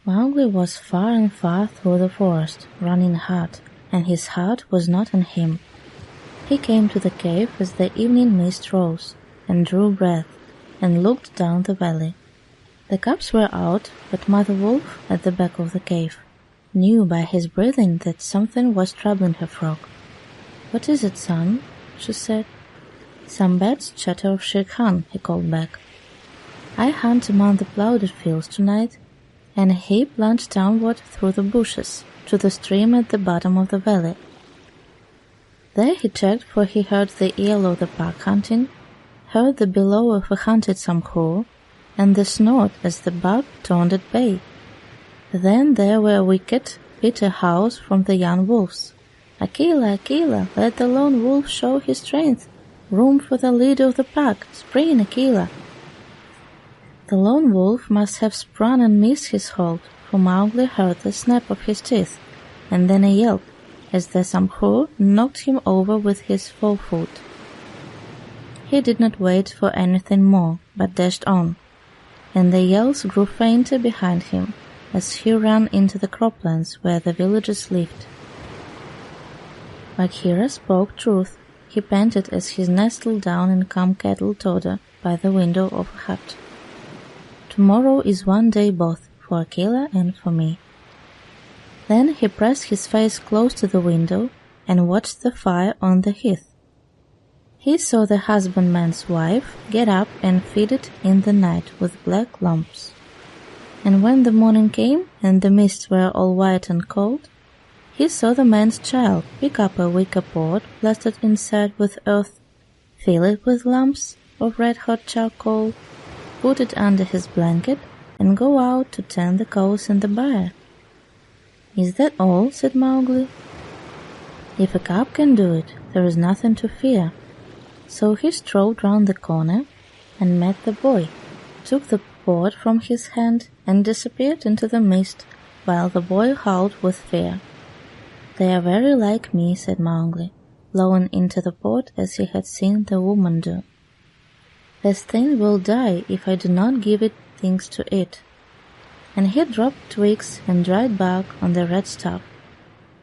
Mowgli was far and far through the forest, running hard, and his heart was not in him. He came to the cave as the evening mist rose, and drew breath, and looked down the valley. The cubs were out, but Mother Wolf, at the back of the cave, knew by his breathing that something was troubling her frog. "What is it, son?" she said. "Some bad chatter of Shere Khan," he called back. "I hunt among the ploughed fields tonight," and he plunged downward through the bushes to the stream at the bottom of the valley. There he checked, for he heard the yell of the pack hunting, heard the bellow of a hunted samkhor, and the snort as the buck turned at bay. Then there were wicked, bitter howls from the young wolves. "Akela, Akela, let the lone wolf show his strength. Room for the leader of the pack. Spring, Akela." The lone wolf must have sprung and missed his hold, for Mowgli heard the snap of his teeth, and then a yelp, as the samkhor knocked him over with his forefoot. He did not wait for anything more, but dashed on, and the yells grew fainter behind him as he ran into the croplands where the villagers lived. Bagheera spoke truth. He panted as he nestled down in calm cattle todder by the window of a hut. "Tomorrow is one day both, for Akela and for me." Then he pressed his face close to the window and watched the fire on the hearth. He saw the husbandman's wife get up and feed it in the night with black lumps. And when the morning came and the mists were all white and cold, he saw the man's child pick up a wicker pot plastered inside with earth, fill it with lumps of red-hot charcoal, put it under his blanket, and go out to tend the cows in the byre. "Is that all?" said Mowgli. "If a cub can do it, there is nothing to fear." So he strode round the corner and met the boy, took the pot from his hand, and disappeared into the mist, while the boy howled with fear. "They are very like me," said Mowgli, blowing into the pot as he had seen the woman do. "This thing will die if I do not give it things to eat." And he dropped twigs and dried bark on the red stuff.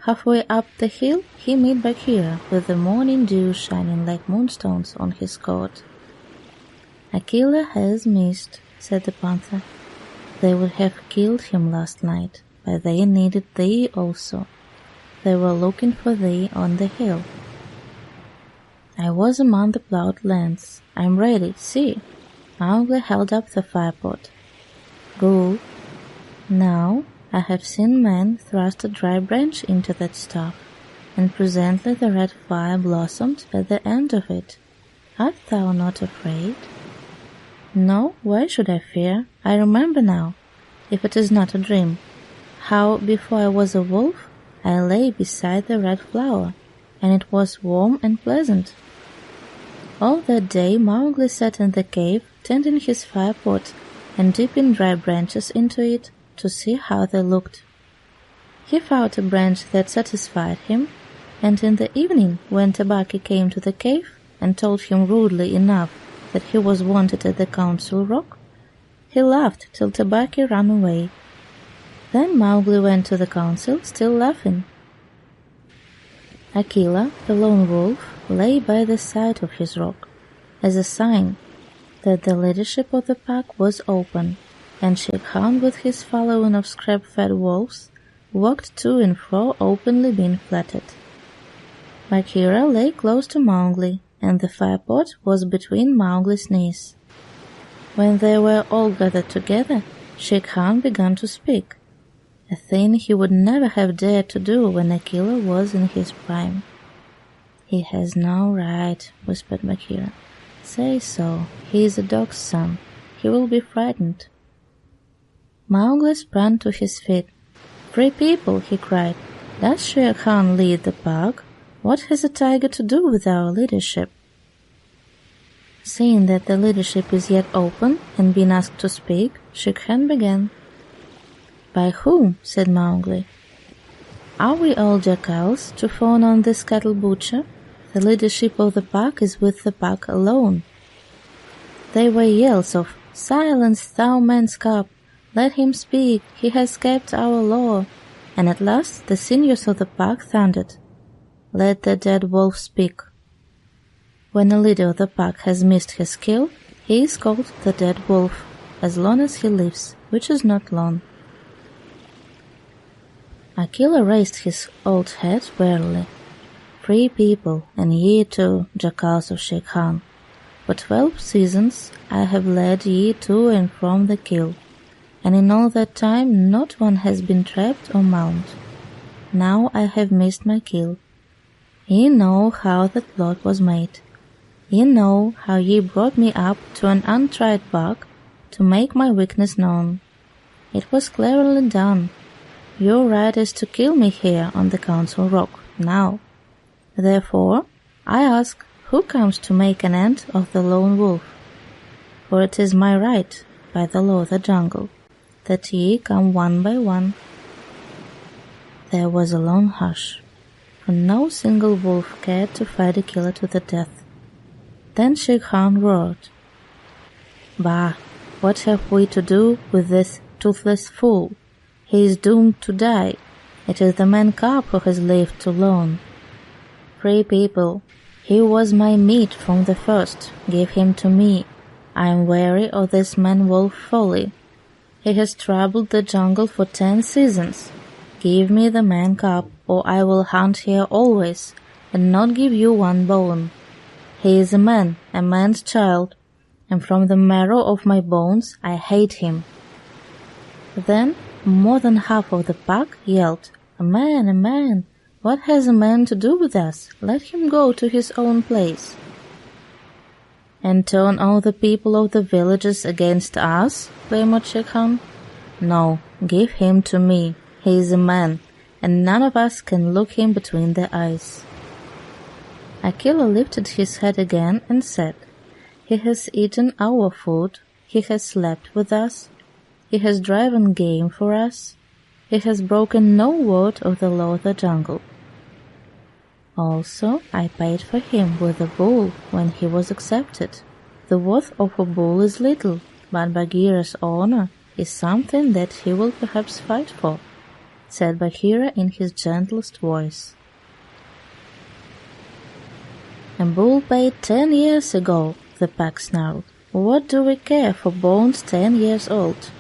Halfway up the hill he met Bagheera, with the morning dew shining like moonstones on his coat. "Akela has missed," said the panther. "They would have killed him last night, but they needed thee also. They were looking for thee on the hill." "I was among the ploughed lands. I'm ready, see." Mowgli held up the firepot. "Good. Now I have seen men thrust a dry branch into that stuff, and presently the red fire blossomed at the end of it. Art thou not afraid?" "No, why should I fear? I remember now, if it is not a dream, how before I was a wolf I lay beside the red flower, and it was warm and pleasant." All that day Mowgli sat in the cave, tending his firepot and dipping dry branches into it to see how they looked. He found a branch that satisfied him, and in the evening, when Tabaqui came to the cave and told him rudely enough that he was wanted at the council rock, he laughed till Tabaqui ran away. Then Mowgli went to the council, still laughing. Akela, the lone wolf, lay by the side of his rock, as a sign that the leadership of the pack was open, and Shere Khan with his following of scrap-fed wolves walked to and fro openly being flattered. Bagheera lay close to Mowgli, and the firepot was between Mowgli's knees. When they were all gathered together, Shere Khan began to speak, a thing he would never have dared to do when Akela was in his prime. "He has no right," whispered Bagheera. "Say so. He is a dog's son. He will be frightened." Mowgli sprang to his feet. "Free people," he cried. "Does Shere Khan lead the pack? What has a tiger to do with our leadership?" Seeing that the leadership is yet open and being asked to speak, Shere Khan began. "By whom?" said Mowgli. "Are we all jackals to fawn on this cattle butcher? The leadership of the pack is with the pack alone." They were yells of "Silence, thou man's cub! Let him speak, he has kept our law. And at last the sinews of the pack thundered, Let the dead wolf speak. When a leader of the pack has missed his kill, he is called the dead wolf, as long as he lives, which is not long. Akela raised his old head wearily. Free people, and ye too, jackals of Shere Khan. For 12 seasons I have led ye to and from the kill, and in all that time not one has been trapped or maimed. Now I have missed my kill. Ye know how that plot was made. Ye know how ye brought me up to an untried buck to make my weakness known. It was cleverly done. Your right is to kill me here on the council rock, now. Therefore, I ask, who comes to make an end of the lone wolf? For it is my right, by the law of the jungle, that ye come one by one. There was a long hush, for no single wolf cared to fight Akela to the death. Then Shere Khan roared, Bah! What have we to do with this toothless fool? He is doomed to die. It is the man cub who has lived too long. Free people, he was my meat from the first. Give him to me. I am weary of this man-wolf folly. He has troubled the jungle for 10 seasons. Give me the man cub, or I will hunt here always, and not give you one bone. He is a man, a man's child, and from the marrow of my bones I hate him. Then more than half of the pack yelled, A man, a man! What has a man to do with us? Let him go to his own place. And turn all the people of the villages against us? clamored Shere Khan. No, give him to me. He is a man, and none of us can look him between the eyes. Akela lifted his head again and said, He has eaten our food, he has slept with us, he has driven game for us, he has broken no word of the law of the jungle. Also, I paid for him with a bull when he was accepted. The worth of a bull is little, but Bagheera's honor is something that he will perhaps fight for, said Bagheera in his gentlest voice. A bull paid 10 years ago, the pack snarled. What do we care for bones 10 years old?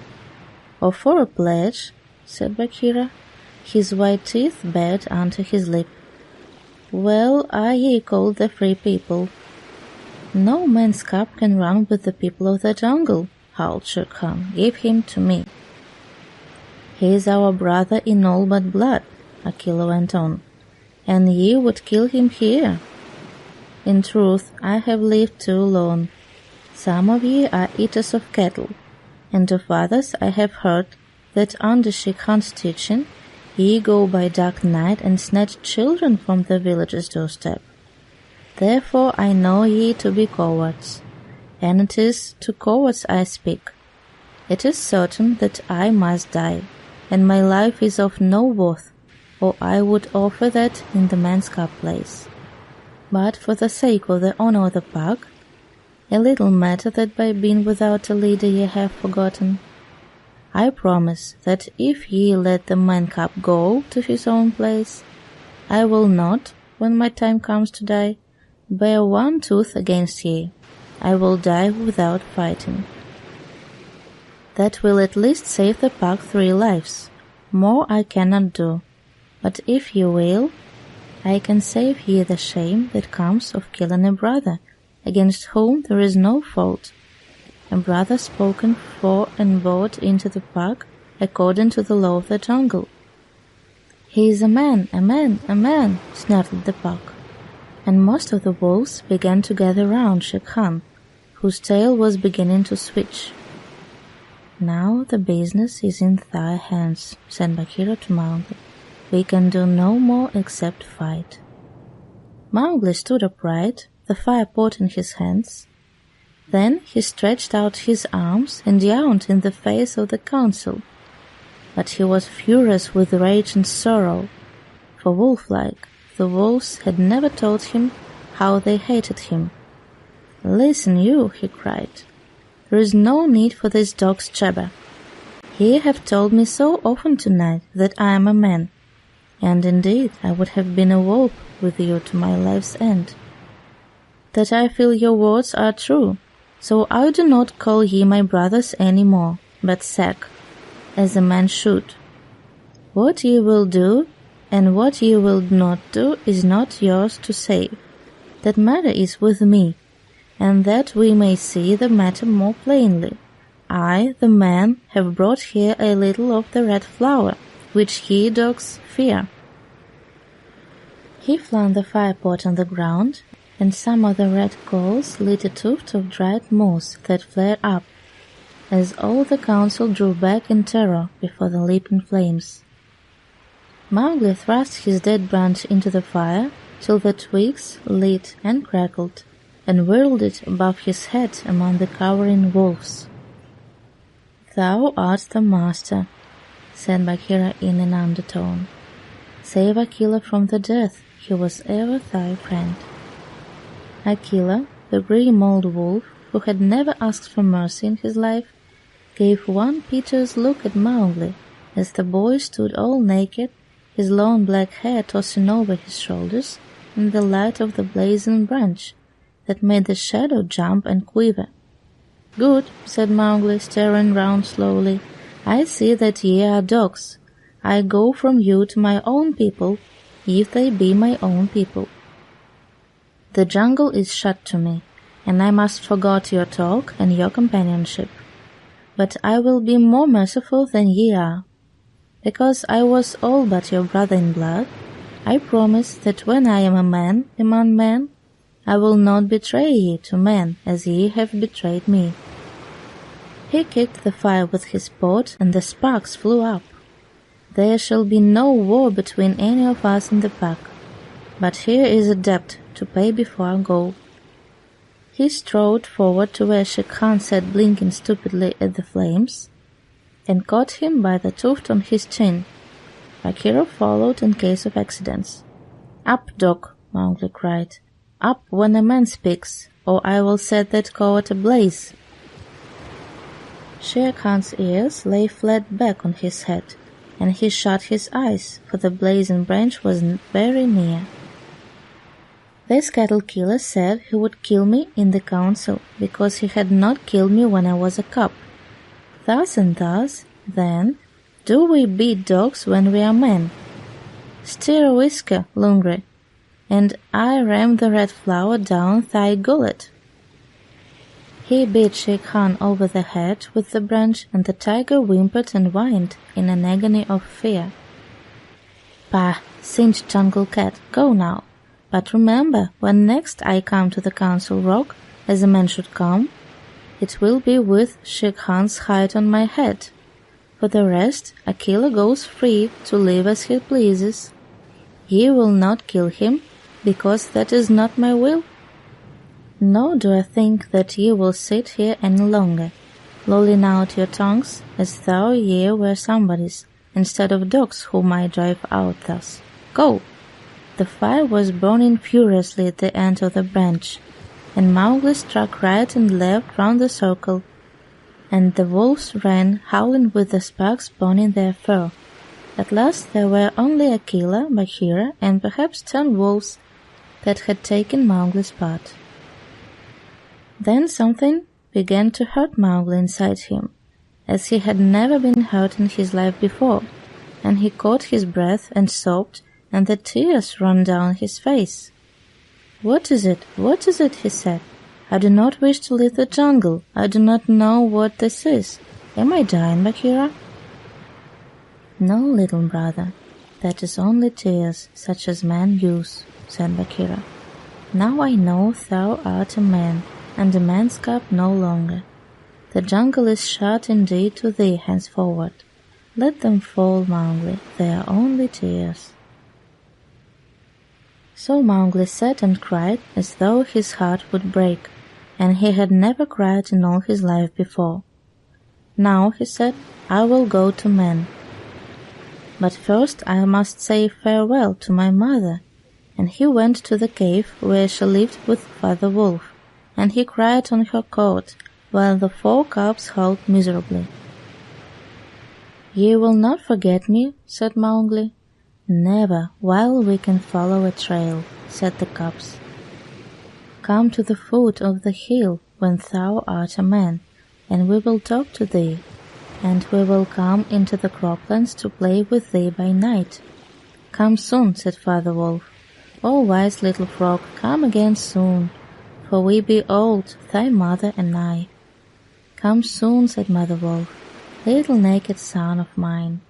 Or for a pledge, said Bagheera, his white teeth bared under his lip. Well, are ye called the free people? No man's cub can run with the people of the jungle, howled Shere Khan. Give him to me. He is our brother in all but blood, Akela went on, and ye would kill him here. In truth, I have lived too long. Some of ye are eaters of cattle, and of others I have heard that under Shere Khan's teaching ye go by dark night and snatch children from the village's doorstep. Therefore I know ye to be cowards, and it is to cowards I speak. It is certain that I must die, and my life is of no worth, or I would offer that in the man's cub place. But for the sake of the honor of the pack, a little matter that by being without a leader ye have forgotten, I promise that if ye let the man cub go to his own place, I will not, when my time comes to die, bear one tooth against ye. I will die without fighting. That will at least save the pack 3 lives. More I cannot do. But if ye will, I can save ye the shame that comes of killing a brother, against whom there is no fault, a brother spoken for and brought into the pack according to the law of the jungle. He is a man, a man, a man, snarled the pack, and most of the wolves began to gather round Shere Khan, whose tail was beginning to switch. Now the business is in thy hands, said Bagheera to Mowgli. We can do no more except fight. Mowgli stood upright, the fire pot in his hands. Then he stretched out his arms and yawned in the face of the council. But he was furious with rage and sorrow, for wolf-like, the wolves had never told him how they hated him. Listen you, he cried. There is no need for this dog's jabber. Ye have told me so often tonight that I am a man, and indeed I would have been a wolf with you to my life's end. That I feel your words are true, so I do not call ye my brothers any more, but sack, as a man should. What ye will do, and what ye will not do, is not yours to say. That matter is with me, and that we may see the matter more plainly, I, the man, have brought here a little of the red flower, which ye dogs fear. He flung the firepot on the ground, and some of the red coals lit a tuft of dried moss that flared up, as all the council drew back in terror before the leaping flames. Mowgli thrust his dead branch into the fire till the twigs lit and crackled, and whirled it above his head among the cowering wolves. "Thou art the master," said Bagheera in an undertone. "Save Akela from the death, he was ever thy friend." Akela, the grim old wolf, who had never asked for mercy in his life, gave one piteous look at Mowgli as the boy stood all naked, his long black hair tossing over his shoulders in the light of the blazing branch that made the shadow jump and quiver. "Good," said Mowgli, staring round slowly. "I see that ye are dogs. I go from you to my own people, if they be my own people. The jungle is shut to me, and I must forget your talk and your companionship. But I will be more merciful than ye are. Because I was all but your brother in blood, I promise that when I am a man among men, I will not betray ye to men as ye have betrayed me." He kicked the fire with his pot, and the sparks flew up. "There shall be no war between any of us in the pack, but here is a debt to pay before I go." He strode forward to where Shere Khan sat blinking stupidly at the flames, and caught him by the tuft on his chin. Bagheera followed in case of accidents. "Up, dog!" Mowgli cried. "Up when a man speaks, or I will set that court ablaze." Shere Khan's ears lay flat back on his head, and he shut his eyes, for the blazing branch was very near. "This cattle killer said he would kill me in the council, because he had not killed me when I was a cub. Thus and thus, then, do we beat dogs when we are men. Stir a whisker, Lungri, and I ram the red flower down thy gullet." He beat Shere Khan over the head with the branch, and the tiger whimpered and whined in an agony of fear. "Pah, singed jungle cat, go now. But remember, when next I come to the council rock, as a man should come, it will be with Shere Khan's hide on my head. For the rest, Akela goes free to live as he pleases. Ye will not kill him, because that is not my will. Nor do I think that ye will sit here any longer, lolling out your tongues as though ye were somebody's, instead of dogs whom I drive out thus. Go!" The fire was burning furiously at the end of the branch, and Mowgli struck right and left round the circle, and the wolves ran, howling with the sparks burning their fur. At last there were only Akela, Bagheera, and perhaps 10 wolves that had taken Mowgli's part. Then something began to hurt Mowgli inside him, as he had never been hurt in his life before, and he caught his breath and sobbed, and the tears ran down his face. "What is it? What is it?" he said. "I do not wish to leave the jungle. I do not know what this is. Am I dying, Bagheera?" "No, little brother. That is only tears, such as men use," said Bagheera. "Now I know thou art a man, and a man's cub no longer. The jungle is shut indeed to thee henceforward. Let them fall, Mowgli. They are only tears." So Mowgli sat and cried as though his heart would break, and he had never cried in all his life before. "Now," he said, "I will go to men. But first I must say farewell to my mother." And he went to the cave where she lived with Father Wolf, and he cried on her cot, while the 4 cubs howled miserably. "Ye will not forget me," said Mowgli. "Never, while we can follow a trail," said the cubs. "Come to the foot of the hill when thou art a man, and we will talk to thee, and we will come into the croplands to play with thee by night." "Come soon," said Father Wolf. "O wise little frog, come again soon, for we be old, thy mother and I." "Come soon," said Mother Wolf, "little naked son of mine.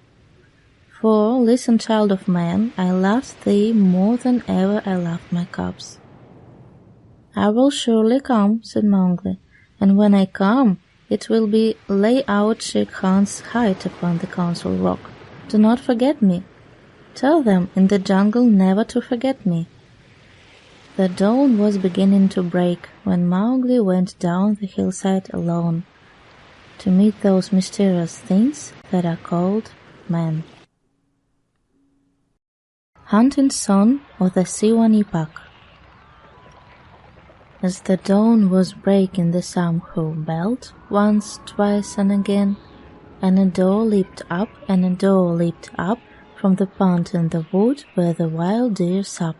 For, listen, child of man, I loved thee more than ever I loved my cubs." "I will surely come," said Mowgli, "and when I come, it will be lay out Shere Khan's hide upon the council rock. Do not forget me. Tell them in the jungle never to forget me." The dawn was beginning to break when Mowgli went down the hillside alone to meet those mysterious things that are called men. Hunting Son of the Seeonee Pack. As the dawn was breaking, the Samhu belled once, twice, and again, and a door leaped up, and a door leaped up from the pond in the wood where the wild deer sup.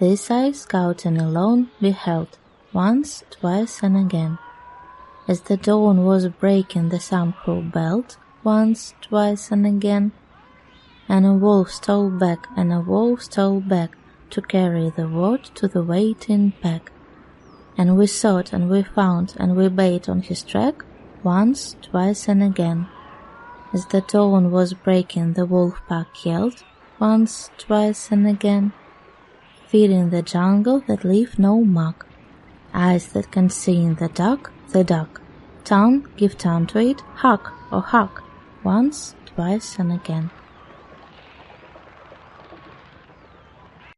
This I, scouting alone, beheld once, twice, and again. As the dawn was breaking, the Samhu belled once, twice, and again, and a wolf stole back, and a wolf stole back to carry the word to the waiting pack. And we sought, and we found, and we bait on his track once, twice, and again. As the dawn was breaking, the wolf pack yelled once, twice, and again, feeding the jungle that leave no mark. Eyes that can see in the dark, tongue give tongue to it, hark, oh hark, once, twice, and again.